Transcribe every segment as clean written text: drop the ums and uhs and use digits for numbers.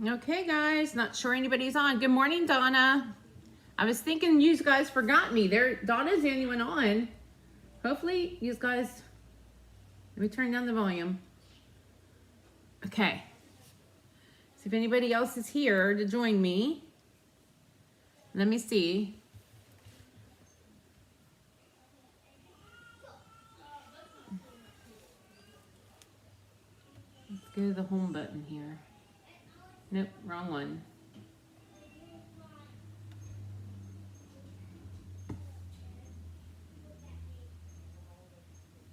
Okay, guys, not sure anybody's on. Good morning, Donna. I was thinking you guys forgot me. Donna's the only one on. Hopefully, you guys, let me turn down the volume. Okay. See if anybody else is here to join me. Let me see. Let's go to the home button here. Nope, wrong one.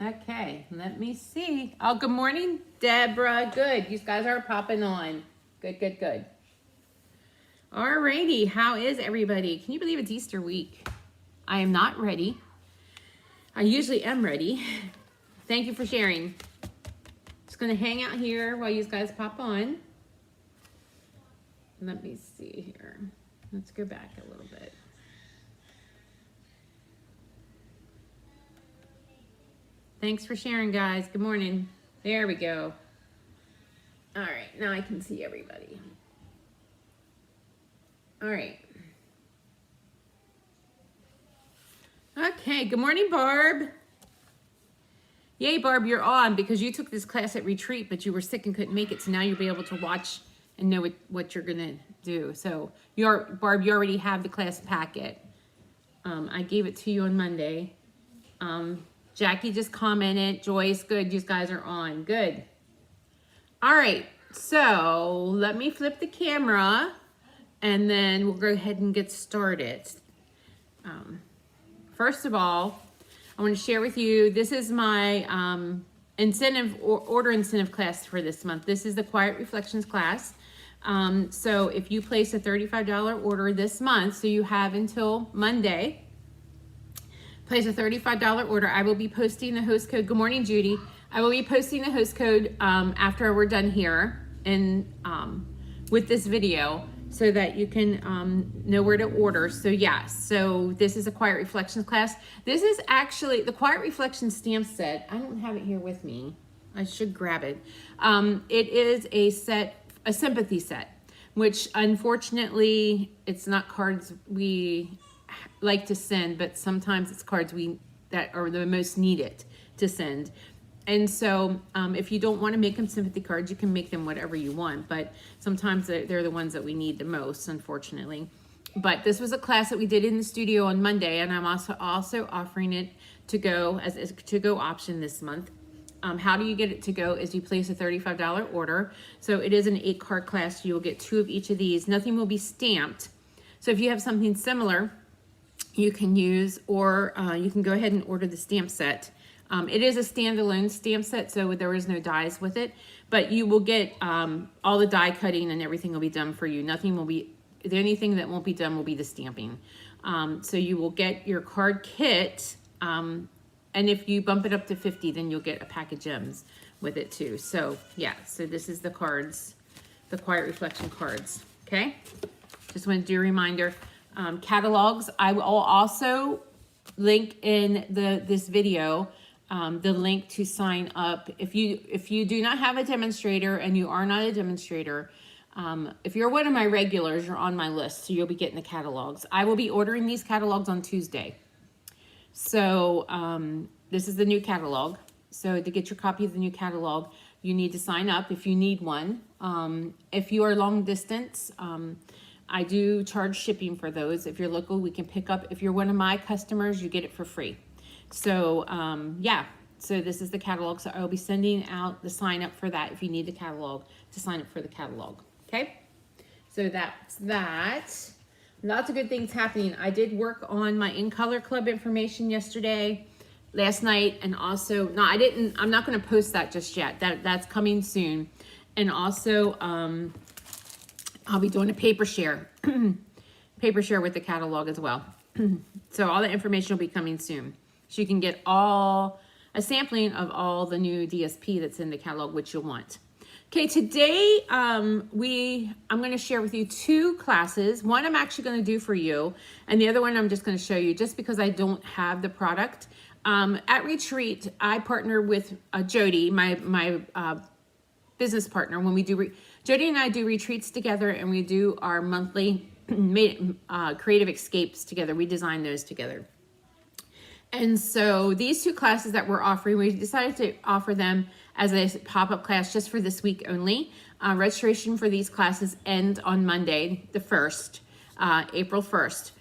Okay, let me see. Oh, good morning, Deborah. Good. You guys are popping on. Good, good, good. Alrighty, how is everybody? Can you believe it's Easter week? I am not ready. I usually am ready. Thank you for sharing. Just gonna hang out here while you guys pop on. Let me see here. Let's go back a little bit. Thanks for sharing, guys. Good morning. There we go. All right, now I can see everybody. All right. Okay, good morning, Barb. Yay, Barb, you're on because you took this class at retreat, but you were sick and couldn't make it, so now you'll be able to watch and know what you're gonna do. So Barb, you already have the class packet. I gave it to you on Monday. Jackie just commented. Joyce, good, you guys are on. Good. All right, so let me flip the camera and then we'll go ahead and get started. First of all, I want to share with you, this is my order incentive class for this month. This is the Quiet Reflections class. So if you place a $35 order this month, so you have until Monday, place a $35 order. I will be posting the host code. Good morning, Judy. I will be posting the host code after we're done here and with this video so that you can know where to order. So yes, so this is a Quiet Reflections class. This is actually the Quiet Reflections stamp set. I don't have it here with me. I should grab it. It is a sympathy set, which unfortunately it's not cards we like to send, but sometimes it's cards that are the most needed to send. And so if you don't want to make them sympathy cards, you can make them whatever you want, but sometimes they're the ones that we need the most, unfortunately. But this was a class that we did in the studio on Monday, and I'm also offering it to go as a to-go option this month. How do you get it to go is you place a $35 order. So it is an 8-card class. You will get 2 of each of these. Nothing will be stamped. So if you have something similar, you can use, or you can go ahead and order the stamp set. It is a standalone stamp set, so there is no dies with it, but you will get all the die cutting and everything will be done for you. Nothing will be, the only thing that won't be done will be the stamping. So you will get your card kit, and if you bump it up to 50, then you'll get a pack of gems with it too. So yeah, so this is the cards, the Quiet Reflection cards, okay? Just want to do a reminder. Catalogs, I will also link in this video the link to sign up. If you do not have a demonstrator and you are not a demonstrator, if you're one of my regulars, you're on my list, so you'll be getting the catalogs. I will be ordering these catalogs on Tuesday. So this is the new catalog. So to get your copy of the new catalog, you need to sign up if you need one. If you are long distance, I do charge shipping for those. If you're local, we can pick up. If you're one of my customers, you get it for free. So yeah, so this is the catalog. So I will be sending out the sign up for that if you need the catalog, to sign up for the catalog. Okay, so that's that. Lots of good things happening. I did work on my In Color Club information last night, and also, no, I'm not going to post that just yet. That's coming soon. And also, I'll be doing a paper share with the catalog as well. So all the information will be coming soon. So you can get a sampling of all the new DSP that's in the catalog, which you'll want. Okay, today I'm going to share with you 2 classes. One I'm actually going to do for you, and the other one I'm just going to show you just because I don't have the product. At Retreat, I partner with Jody, my business partner, when we do Jody and I do retreats together, and we do our monthly creative escapes together. We design those together. And so these two classes that we're offering, we decided to offer them as a pop-up class just for this week only. Registration for these classes end on Monday, the 1st, April 1st.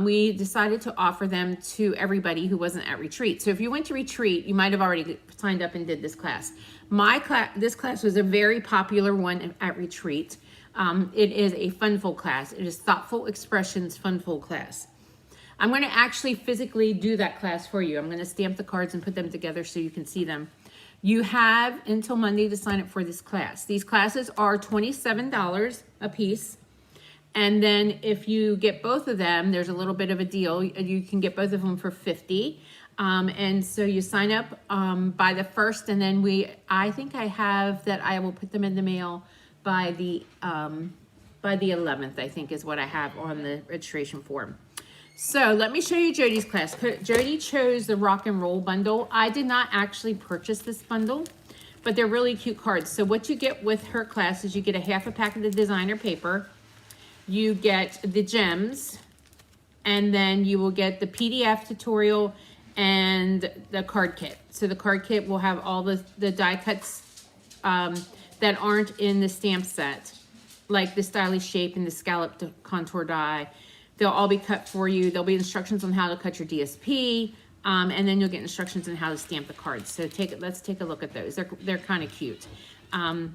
We decided to offer them to everybody who wasn't at retreat. So if you went to retreat, you might have already signed up and did this class. This class was a very popular one at retreat. It is a Funfold class. It is Thoughtful Expressions Funfold class. I'm going to actually physically do that class for you. I'm going to stamp the cards and put them together so you can see them. You have until Monday to sign up for this class. These classes are $27 a piece. And then if you get both of them, there's a little bit of a deal. You can get both of them for $50. And so you sign up by the 1st, and then I think I have that I will put them in the mail by the 11th, I think is what I have on the registration form. So let me show you Jody's class. Jody chose the rock and roll bundle. I did not actually purchase this bundle, but they're really cute cards. So what you get with her class is you get a half a pack of the designer paper, you get the gems, and then you will get the PDF tutorial and the card kit. So the card kit will have all the die cuts that aren't in the stamp set, like the stylish shape and the scalloped contour die. They'll all be cut for you. There'll be instructions on how to cut your DSP, and then you'll get instructions on how to stamp the cards. So let's take a look at those. They're kind of cute. I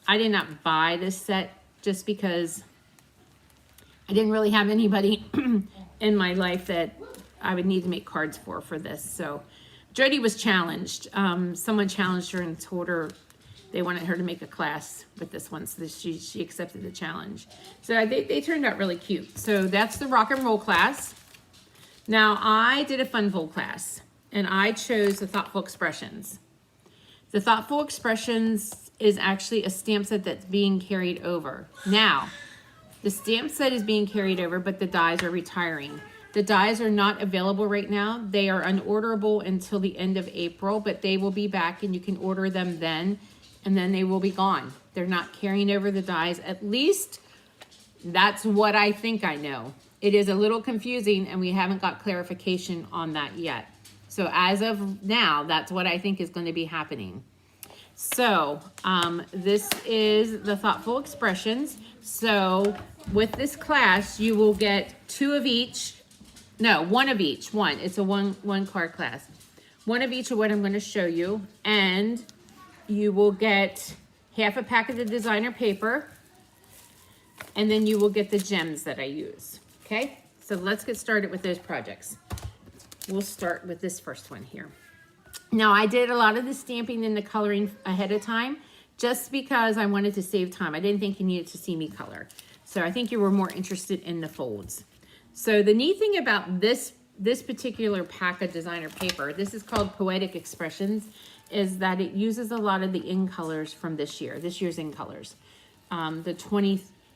did not buy this set just because I didn't really have anybody in my life that I would need to make cards for this. So Jody was challenged. Someone challenged her and told her they wanted her to make a class with this one, so she accepted the challenge. So they turned out really cute. So that's the rock and roll class. Now I did a Funfold class, and I chose the Thoughtful Expressions. The Thoughtful Expressions is actually a stamp set that's being carried over. Now, the stamp set is being carried over, but the dies are retiring. The dies are not available right now. They are unorderable until the end of April, but they will be back, and you can order them then, and then they will be gone. They're not carrying over the dies. At least that's what I think I know. It is a little confusing, and we haven't got clarification on that yet. So as of now, that's what I think is going to be happening. So this is the Thoughtful Expressions. So with this class, you will get one of each. It's a one card class. One of each of what I'm going to show you, and you will get half a pack of the designer paper, and then you will get the gems that I use. Okay, so let's get started with those projects. We'll start with this first one here. Now, I did a lot of the stamping and the coloring ahead of time just because I wanted to save time. I didn't think you needed to see me color. So I think you were more interested in the folds. So the neat thing about this particular pack of designer paper, this is called Poetic Expressions, is that it uses a lot of the in colors from this year's in colors. The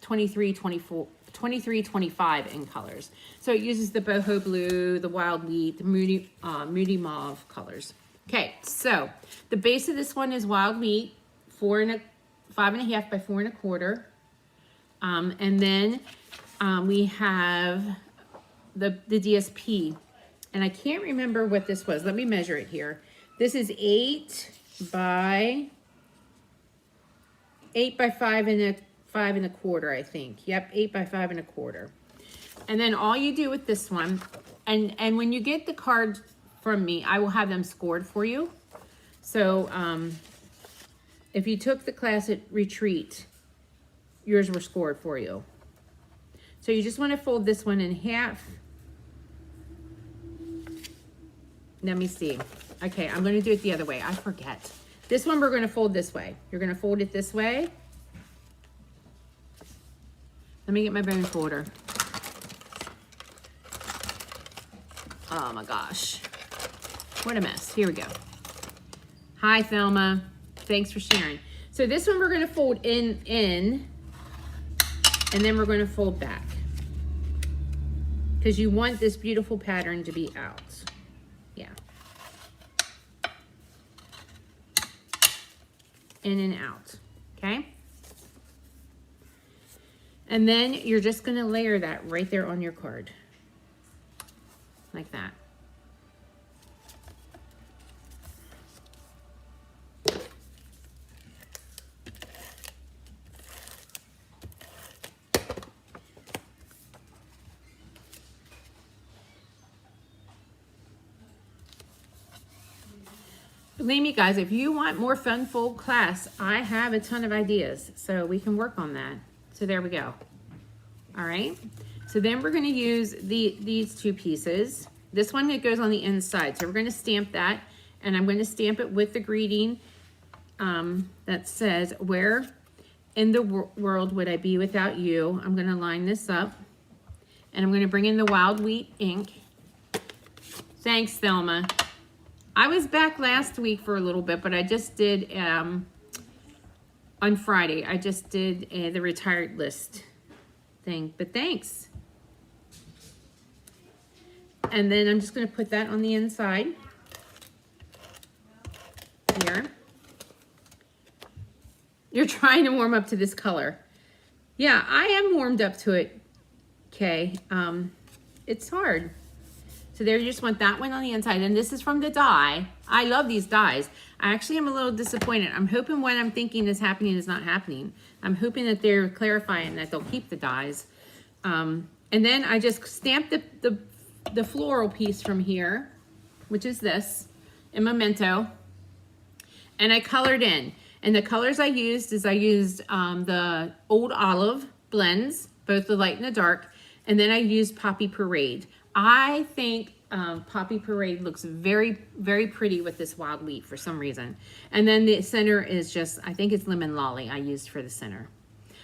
23, 25 in colors. So it uses the boho blue, the wild wheat, the moody mauve colors. Okay, so the base of this one is wild wheat, 5.5 by 4 1/4. And then we have the DSP, and I can't remember what this was. Let me measure it here. This is 8 by 5 1/4, I think. Yep, 8 by 5 1/4. And then all you do with this one, and when you get the card from me, I will have them scored for you. So if you took the class at retreat, yours were scored for you. So you just want to fold this one in half. Let me see. Okay, I'm going to do it the other way. I forget. This one we're going to fold this way. You're going to fold it this way. Let me get my bone folder. Oh my gosh. What a mess. Here we go. Hi, Thelma. Thanks for sharing. So this one we're going to fold in, and then we're going to fold back. Because you want this beautiful pattern to be out. Yeah. In and out. Okay? And then you're just going to layer that right there on your card. Like that. Believe me, guys, if you want more fun fold class, I have a ton of ideas, so we can work on that. So there we go. All right. So then we're going to use these two pieces. This one that goes on the inside. So we're going to stamp that, and I'm going to stamp it with the greeting that says, "Where in the world would I be without you?" I'm going to line this up, and I'm going to bring in the Wild Wheat ink. Thanks, Thelma. I was back last week for a little bit, but I just did, on Friday, I just did the retired list thing, but thanks. And then I'm just going to put that on the inside here. You're trying to warm up to this color. Yeah, I am warmed up to it, Kay. It's hard. So there, you just want that one on the inside. And this is from the die. I love these dies. I actually am a little disappointed. I'm hoping what I'm thinking is happening is not happening. I'm hoping that they're clarifying that they'll keep the dies. And then I just stamped the floral piece from here, which is this, in Memento. And I colored in. And the colors I used is the Old Olive blends, both the light and the dark. And then I used Poppy Parade. I think Poppy Parade looks very, very pretty with this Wild Wheat for some reason. And then the center is just, I think it's Lemon Lolly I used for the center.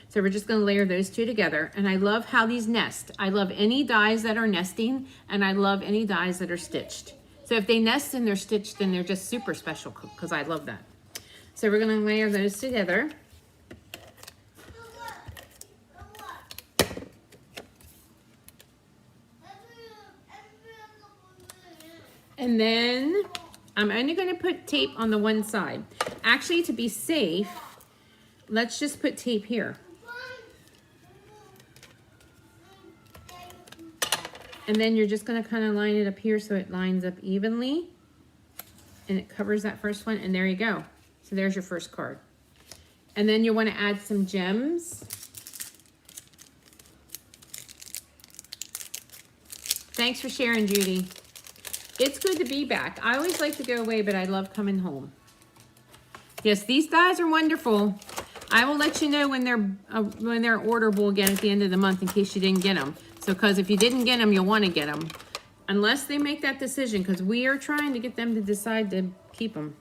So we're just going to layer those two together. And I love how these nest. I love any dies that are nesting, and I love any dies that are stitched. So if they nest and they're stitched, then they're just super special, because I love that. So we're going to layer those together. And then I'm only going to put tape on the one side. Actually, to be safe, let's just put tape here. And then you're just going to kind of line it up here so it lines up evenly. And it covers that first one. And there you go. So there's your first card. And then you want to add some gems. Thanks for sharing, Judy. It's good to be back. I always like to go away, but I love coming home. Yes, these dies are wonderful. I will let you know when they're orderable again at the end of the month in case you didn't get them. So, because if you didn't get them, you'll want to get them. Unless they make that decision, because we are trying to get them to decide to keep them.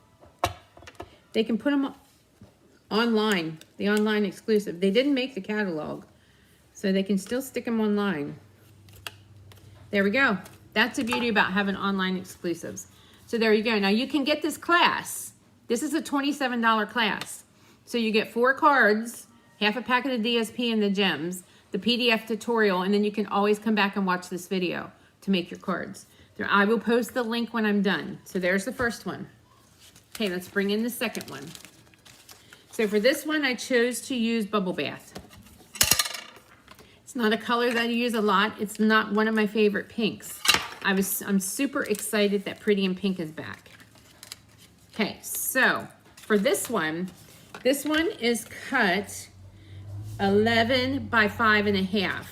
They can put them online, the online exclusive. They didn't make the catalog, so they can still stick them online. There we go. That's the beauty about having online exclusives. So there you go. Now you can get this class. This is a $27 class. So you get 4 cards, half a packet of DSP and the gems, the PDF tutorial, and then you can always come back and watch this video to make your cards. I will post the link when I'm done. So there's the first one. Okay, let's bring in the second one. So for this one, I chose to use Bubble Bath. It's not a color that I use a lot. It's not one of my favorite pinks. I'm super excited that Pretty in Pink is back. Okay, so for this one is cut 11 by 5.5.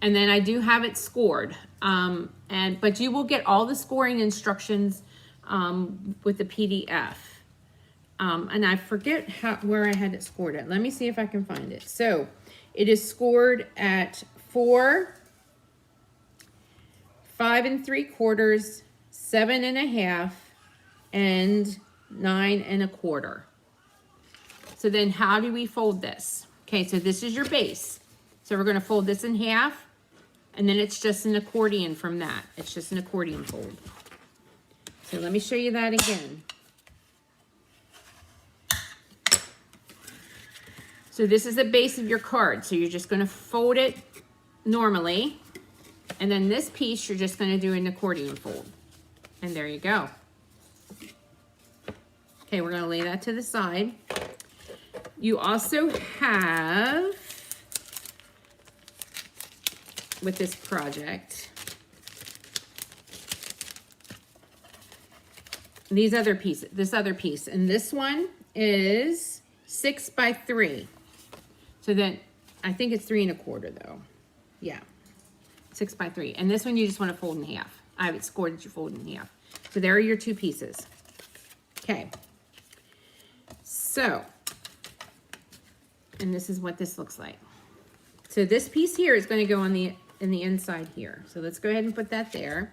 And then I do have it scored. But you will get all the scoring instructions with the PDF. And I forget where I had it scored at. Let me see if I can find it. So it is scored at 4, 5 3/4, 7 1/2, and 9 1/4. So then how do we fold this? Okay, so this is your base. So we're going to fold this in half, and then it's just an accordion from that. It's just an accordion fold. So let me show you that again. So this is the base of your card. So you're just going to fold it normally. And then this piece, you're just going to do an accordion fold. And there you go. Okay, we're going to lay that to the side. You also have with this project. This other piece, and this one is 6 by 3. So then, I think it's 3 1/4 though. Yeah, 6 by 3. And this one you just want to fold in half. I have it scored that you fold in half. So there are your 2 pieces. Okay. So, and this is what this looks like. So this piece here is going to go on the inside here. So let's go ahead and put that there.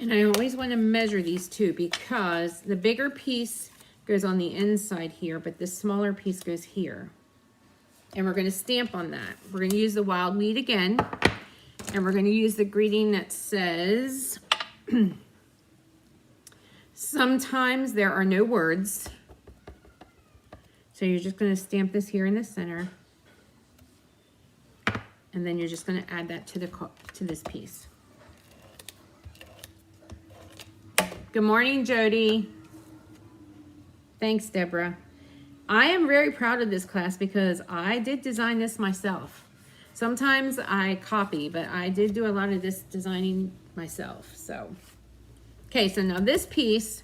And I always want to measure these two because the bigger piece goes on the inside here, but this smaller piece goes here. And we're going to stamp on that. We're going to use the wild weed again. And we're going to use the greeting that says, sometimes there are no words. So you're just going to stamp this here in the center. And then you're just going to add that to this piece. Good morning, Jody. Thanks, Deborah. I am very proud of this class because I did design this myself. Sometimes I copy, but I did do a lot of this designing myself. So, okay, so now this piece,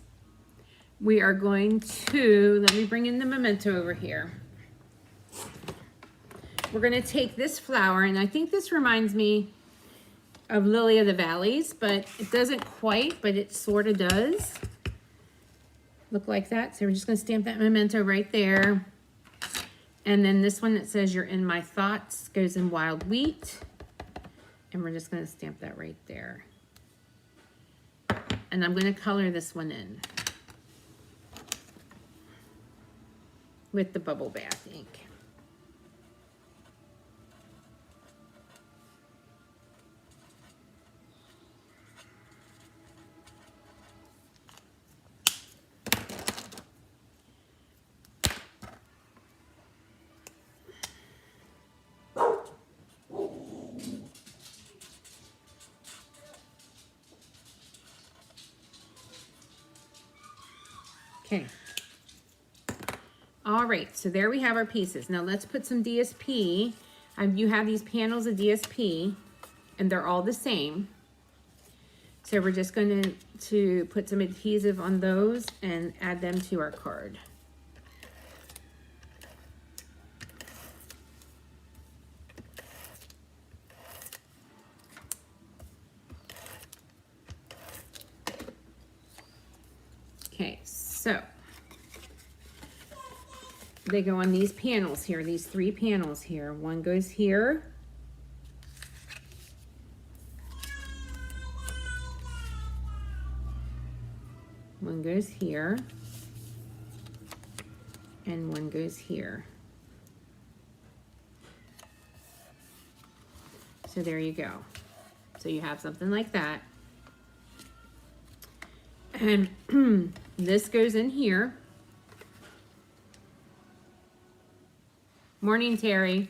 we are going to, let me bring in the memento over here. We're going to take this flower, and I think this reminds me of Lily of the Valleys, but it doesn't quite, but it sort of does look like that. So we're just going to stamp that memento right there. And then this one that says you're in my thoughts goes in wild wheat. And we're just going to stamp that right there. And I'm going to color this one in with the bubble bath ink. Okay. All right, so there we have our pieces. Now let's put some DSP. You have these panels of DSP, and they're all the same. So we're just going to put some adhesive on those and add them to our card. Okay, so they go on these panels here, these 3 panels here. One goes here. One goes here. And one goes here. So there you go. So you have something like that. And this goes in here. Morning, Terry.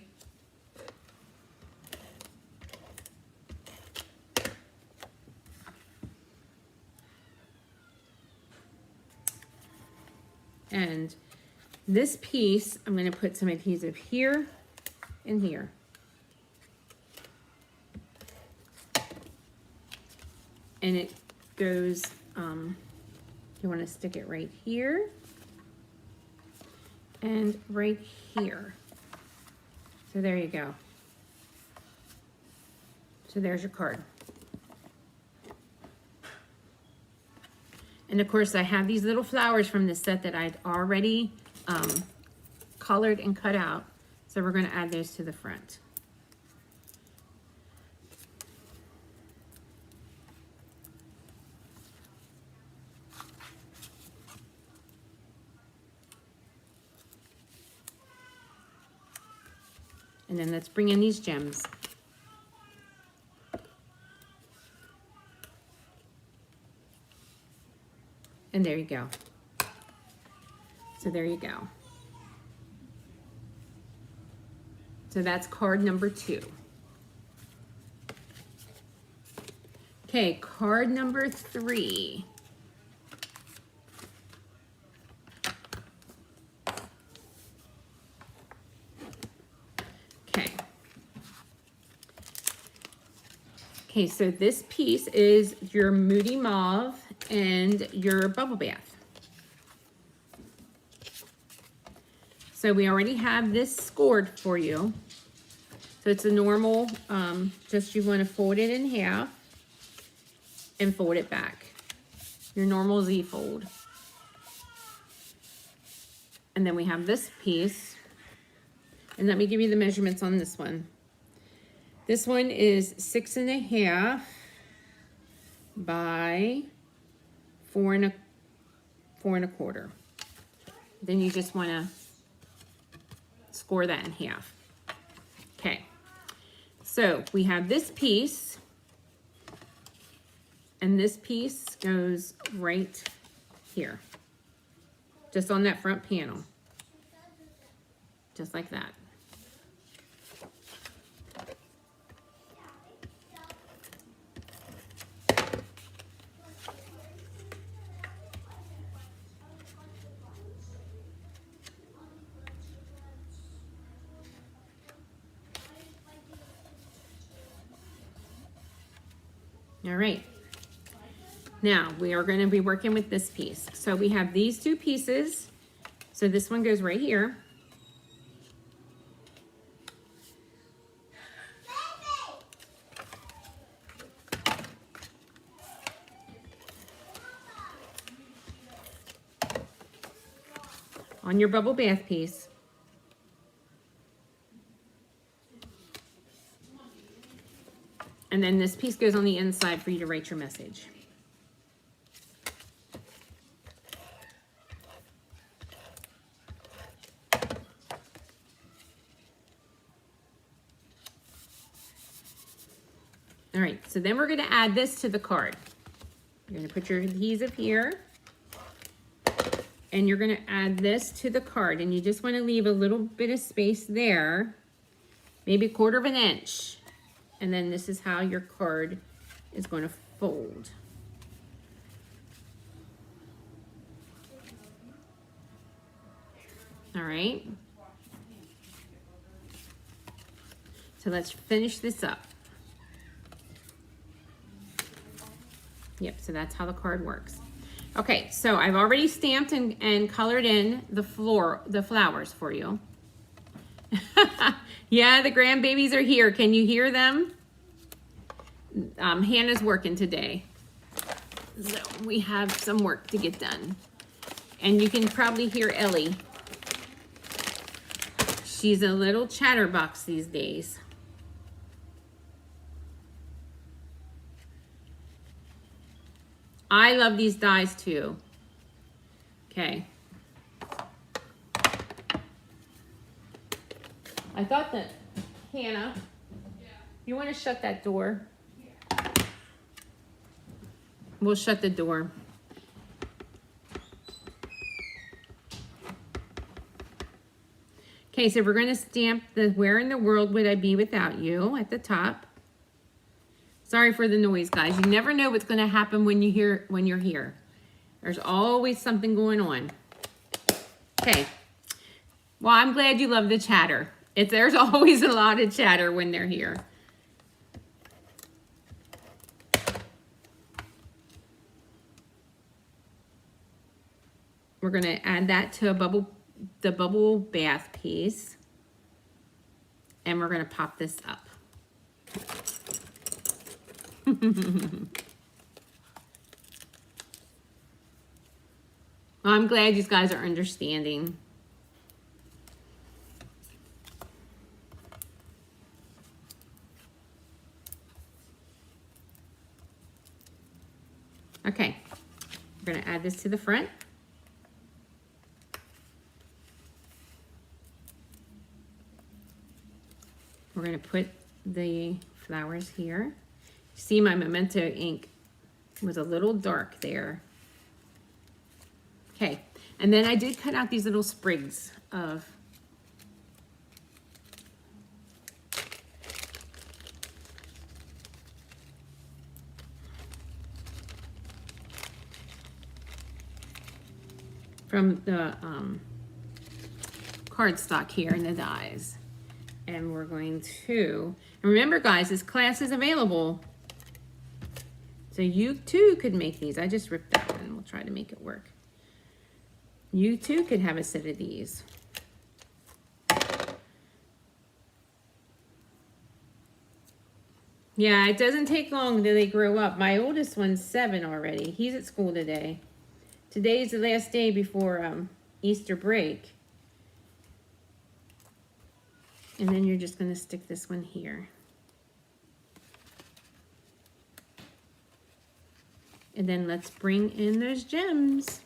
And this piece, I'm going to put some adhesive here and here. And it goes, you want to stick it right here and right here. So there you go. So there's your card. And of course I have these little flowers from the set that I'd already colored and cut out. So we're going to add those to the front. And then let's bring in these gems. And there you go. So there you go. So that's card number 2. Okay, card number 3. Okay, so this piece is your Moody Mauve and your Bubble Bath. So we already have this scored for you. So it's a normal, just you want to fold it in half and fold it back. Your normal Z fold. And then we have this piece. And let me give you the measurements on this one. This one is 6.5 by 4.25. Then you just want to score that in half. Okay. So we have this piece, and this piece goes right here, just on that front panel, just like that. All right, now we are going to be working with this piece. So we have these two pieces. So this one goes right here. On your bubble bath piece. And then this piece goes on the inside for you to write your message. All right, so then we're going to add this to the card. You're going to put your adhesive here. And you're going to add this to the card. And you just want to leave a little bit of space there. Maybe 1/4 of an inch. And then this is how your card is going to fold. All right. So let's finish this up. Yep, so that's how the card works. Okay, so I've already stamped and colored in the flowers for you. Yeah, the grandbabies are here. Can you hear them? Hannah's working today. So we have some work to get done. And you can probably hear Ellie. She's a little chatterbox these days. I love these dies too. Okay. I thought that, Hannah, you want to shut that door? We'll shut the door. Okay, so we're going to stamp the "Where in the World Would I Be Without You" at the top. Sorry for the noise, guys. You never know what's going to happen when you're here. There's always something going on. Okay. Well, I'm glad you love the chatter. There's always a lot of chatter when they're here. We're going to add that to the bubble bath piece. And we're going to pop this up. Well, I'm glad you guys are understanding. Okay, we're going to add this to the front. We're going to put the flowers here. See, my Memento ink was a little dark there. Okay, and then I did cut out these little sprigs of from the cardstock here in the dies. And we're going to, and remember guys, this class is available So you too could make these. I just ripped that one. We'll try to make it work. You too could have a set of these. Yeah, it doesn't take long till they grow up. My oldest one's 7 already. He's at school today. Today's the last day before Easter break. And then you're just going to stick this one here. And then let's bring in those gems.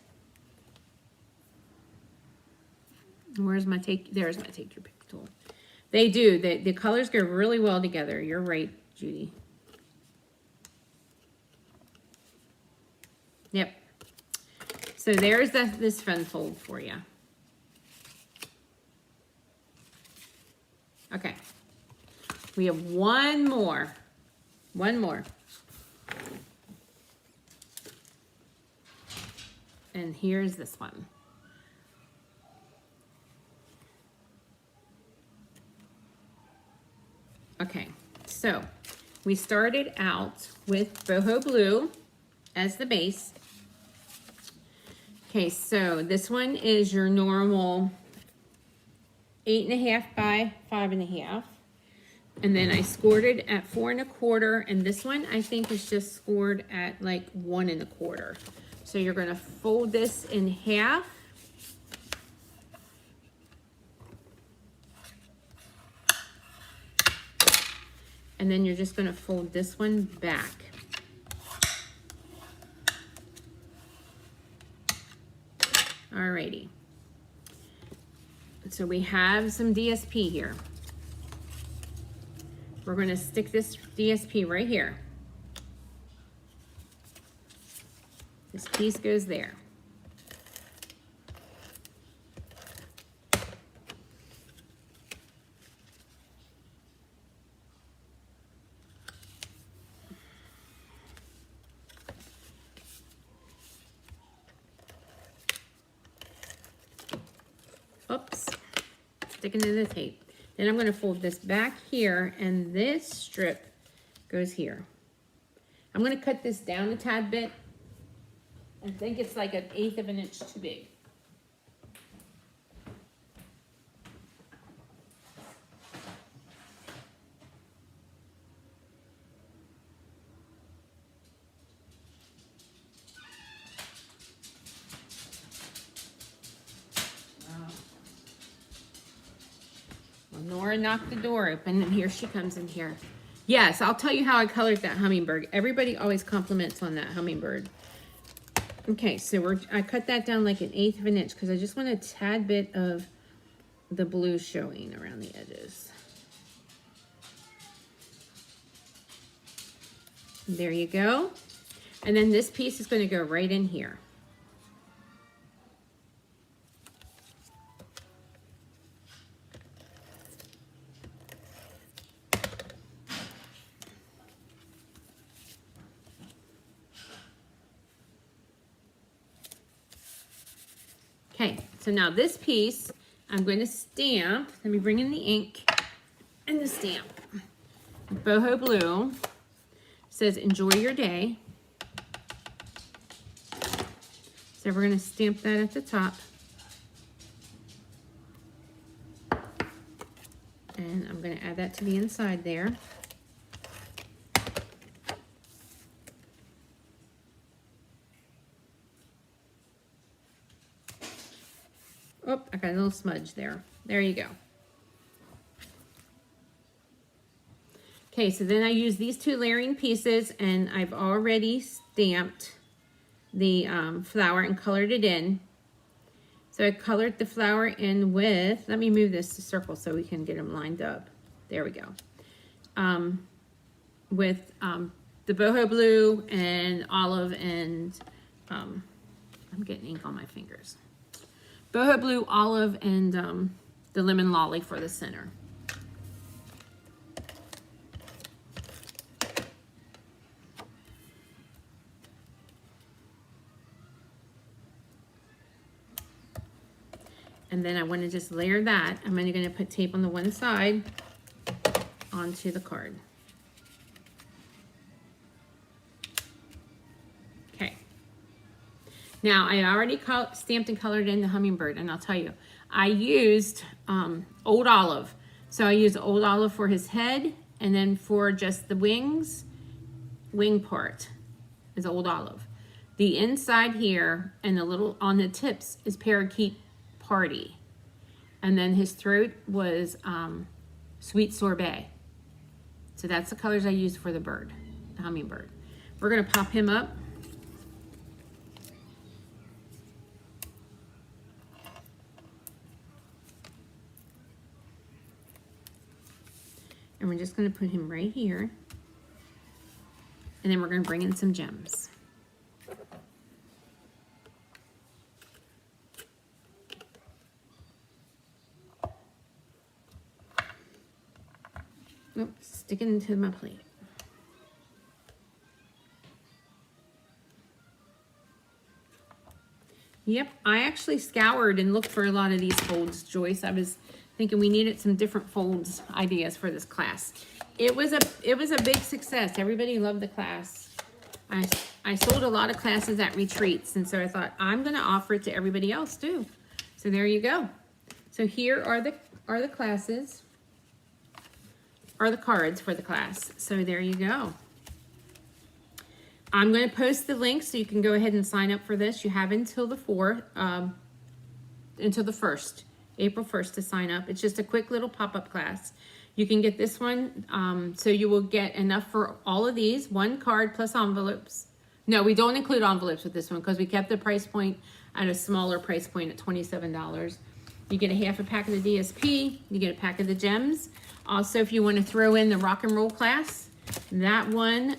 Where's my take? There's my take your pick tool. They do. The colors go really well together. You're right, Judy. Yep. So there's this fun fold for you. Okay. We have one more. One more. And here's this one. Okay, so we started out with Boho Blue as the base. Okay, so this one is your normal 8.5 by 5.5. And then I scored it at 4 1/4, and this one I think is just scored at like 1 1/4. So you're gonna fold this in half. And then you're just gonna fold this one back. Alrighty. So we have some DSP here. We're gonna stick this DSP right here. This piece goes there. Oops, sticking to the tape. Then I'm going to fold this back here, and this strip goes here. I'm going to cut this down a tad bit. I think it's like 1/8 of an inch too big. Well, Nora knocked the door open, and here she comes in here. Yes, I'll tell you how I colored that hummingbird. Everybody always compliments on that hummingbird. Okay, so I cut that down like 1/8 of an inch because I just want a tad bit of the blue showing around the edges. There you go. And then this piece is going to go right in here. Okay, so now this piece, I'm going to stamp. Let me bring in the ink and the stamp. Boho Blue says, enjoy your day. So we're going to stamp that at the top. And I'm going to add that to the inside there. Oh, I got a little smudge there. There you go. Okay, so then I use these 2 layering pieces, and I've already stamped the flower and colored it in. So I colored the flower in with, let me move this to circle so we can get them lined up. There we go. With the Boho Blue and olive and, I'm getting ink on my fingers. Boho Blue, olive, and the lemon lolly for the center. And then I want to just layer that. I'm only going to put tape on the one side onto the card. Now, I already stamped and colored in the hummingbird, and I'll tell you, I used Old Olive. So I used Old Olive for his head, and then for just the wings, wing part is Old Olive. The inside here and the little on the tips is Parakeet Party. And then his throat was Sweet Sorbet. So that's the colors I used for the bird, the hummingbird. We're gonna pop him up. And we're just gonna put him right here. And then we're gonna bring in some gems. Oops, stick it into my plate. Yep, I actually scoured and looked for a lot of these folds, Joyce. I was thinking we needed some different folds ideas for this class. It was a big success. Everybody loved the class. I sold a lot of classes at retreats, and so I thought I'm gonna offer it to everybody else too. So there you go. So here are the classes, are the cards for the class. So there you go. I'm going to post the link so you can go ahead and sign up for this. You have until the 4th, until the 1st, April 1st to sign up. It's just a quick little pop-up class. You can get this one, so you will get enough for all of these, one card plus envelopes. No, we don't include envelopes with this one because we kept the price point at a smaller price point at $27. You get a half a pack of the DSP, you get a pack of the gems. Also, if you want to throw in the rock and roll class, that one,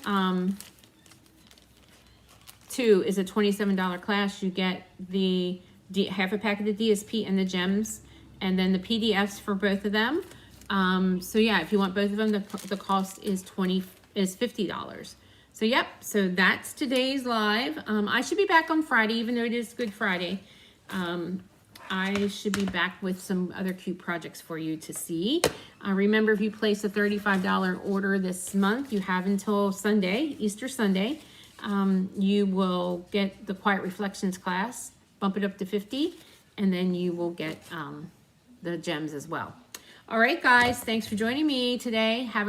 too, is a $27 class. You get the half a pack of the DSP and the gems, and then the PDFs for both of them. So yeah, if you want both of them, the cost is $50. So yep, so that's today's live. I should be back on Friday, even though it is Good Friday. I should be back with some other cute projects for you to see. Remember, if you place a $35 order this month, you have until Sunday, Easter Sunday. You will get the Quiet Reflections class, bump it up to 50, and then you will get the gems as well. All right, guys, thanks for joining me today. Have a great